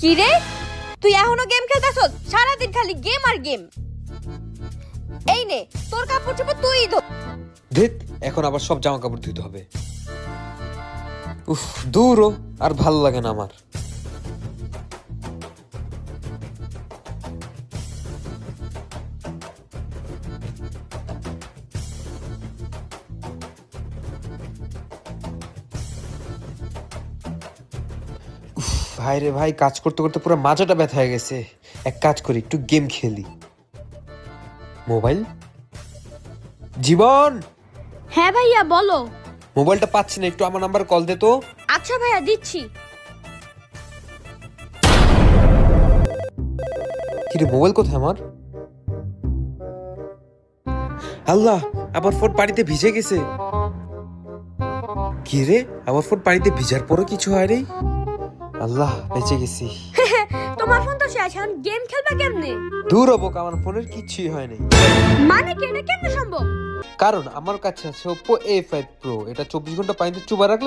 কি রে, তুই এখনো গেম খেলতাছস? সারাদিন খালি গেম আর গেম। এই নে তোর কাপড় চোপড় তুই ধো। ধেত, এখন আবার সব জামা কাপড় ধুতে হবে। উফ, দূরও আর ভালো লাগে না আমার। ভাই রে ভাই, কাজ করতে করতে পুরো মাজাটা ব্যথা হয়ে গেছে। এক কাজ করি, একটু গেম খেলি। মোবাইল, জীবন, হ্যাঁ ভাইয়া বলো। মোবাইলটা পাচ্ছি না, একটু আমার নাম্বার কল দে তো। আচ্ছা ভাইয়া দিচ্ছি। কিরে, মোবাইল কোথায় আমার? আল্লাহ, আবার ফোন পানিতে ভিজে গেছে। কি রে, আমার ফোন পানিতে ভিজার পরও কিছু হয় রে। আল্লাহ, বেঁচে গেছি। তোমার ফোন তো শেষ, এখন গেম খেলবা কেমনে? দূর হবো, আমার ফোনের কিছুই হয় নাই। মানে কি, এটা কেমনে সম্ভব? কারণ আমার কাছে আছে Oppo A5 Pro, এটা 24 ঘন্টা পানিতে চুবা রাখলে